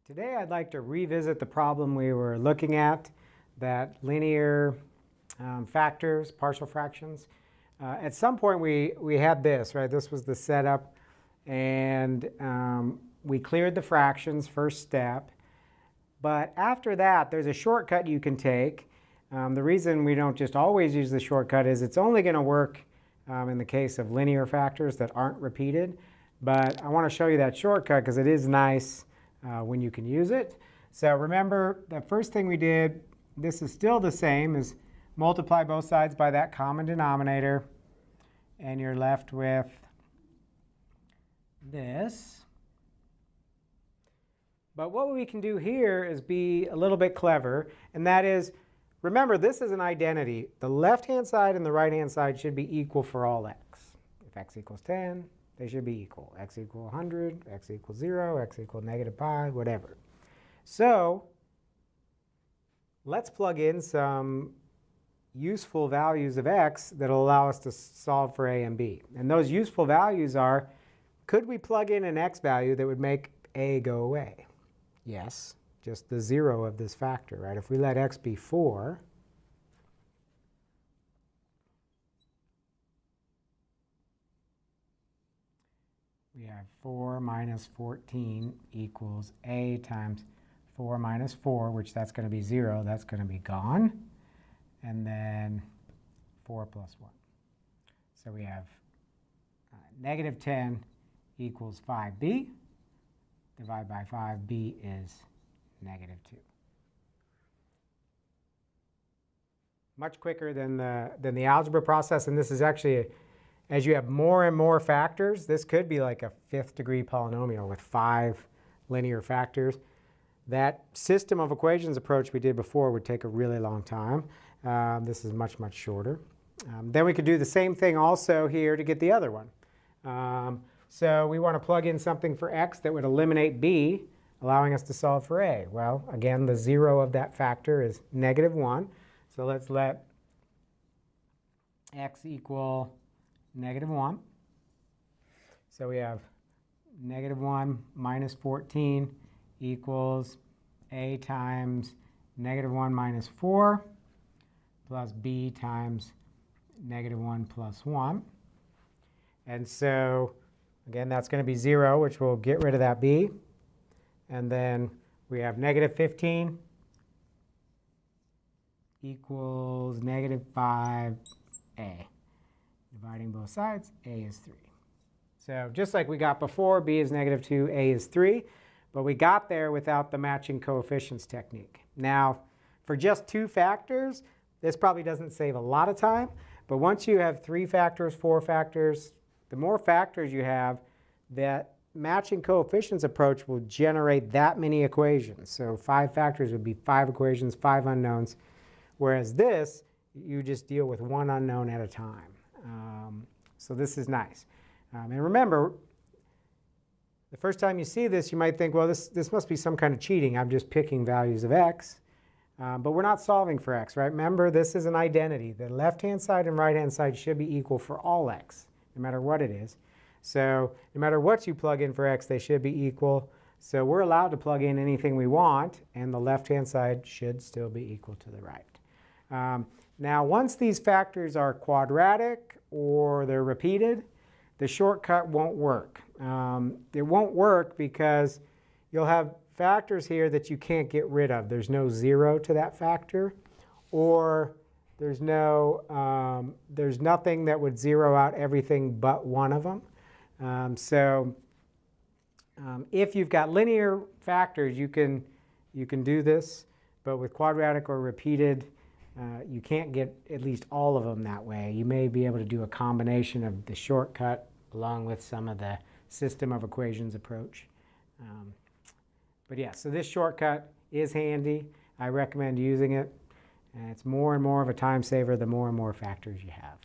Today I'd like to revisit the problem we were looking at, that linear factors, partial fractions. At some point we had this, right? This was the setup, and we cleared the fractions, first step. But after that, there's a shortcut you can take. The reason we don't just always use the shortcut is it's only going to work in the case of linear factors that aren't repeated. But I want to show you that shortcut because it is nice when you can use it. So remember, the first thing we did, this is still the same, is multiply both sides by that common denominator, and you're left with this. But what we can do here is be a little bit clever, and that is, remember, this is an identity. The left-hand side and the right-hand side should be equal for all x. If x equals 10, they should be equal. X equals 100, x equals 0, x equals -pi, whatever. So let's plug in some useful values of x that will allow us to solve for a and b. And those useful values are, could we plug in an x value that would make a go away? Yes, just the 0 of this factor, right? If we let x be 4, we have 4 minus 14 equals a times 4 minus 4, which that's going to be 0. That's going to be gone. And then 4 plus 1. So we have negative 10 equals 5b. Divide by 5, b is negative 2. Much quicker than the algebra process, and this is actually, as you have more and more factors, this could be like a 5th degree polynomial with 5 linear factors. That system of equations approach we did before would take a really long time. This is much, much shorter. Then we could do the same thing also here to get the other one. So we want to plug in something for x that would eliminate b, allowing us to solve for a. Well, again, the 0 of that factor is -1. So let's let x equal -1. So we have -1 minus 14 equals a times -1 minus 4 plus b times -1 plus 1. And so, again, that's going to be 0, which will get rid of that b. And then we have -15 equals -5a. Dividing both sides, a is 3. So just like we got before, b is -2, a is 3. But we got there without the matching coefficients technique. Now, for just 2 factors, this probably doesn't save a lot of time. But once you have 3 factors, 4 factors, the more factors you have, that matching coefficients approach will generate that many equations. So 5 factors would be 5 equations, 5 unknowns. Whereas this, you just deal with 1 unknown at a time. So this is nice. And remember, the first time you see this, you might think, well, this must be some kind of cheating. I'm just picking values of x. But we're not solving for x, right? Remember, this is an identity. The left-hand side and right-hand side should be equal for all x, no matter what it is. So no matter what you plug in for x, they should be equal. So we're allowed to plug in anything we want, and the left-hand side should still be equal to the right. Now, once these factors are quadratic or they're repeated, the shortcut won't work. It won't work because you'll have factors here that you can't get rid of. There's no 0 to that factor, or there's nothing that would 0 out everything but one of them. If you've got linear factors, you can do this, but with quadratic or repeated, you can't get at least all of them that way. You may be able to do a combination of the shortcut along with some of the system of equations approach. But yeah, so this shortcut is handy. I recommend using it. And it's more and more of a time saver the more and more factors you have.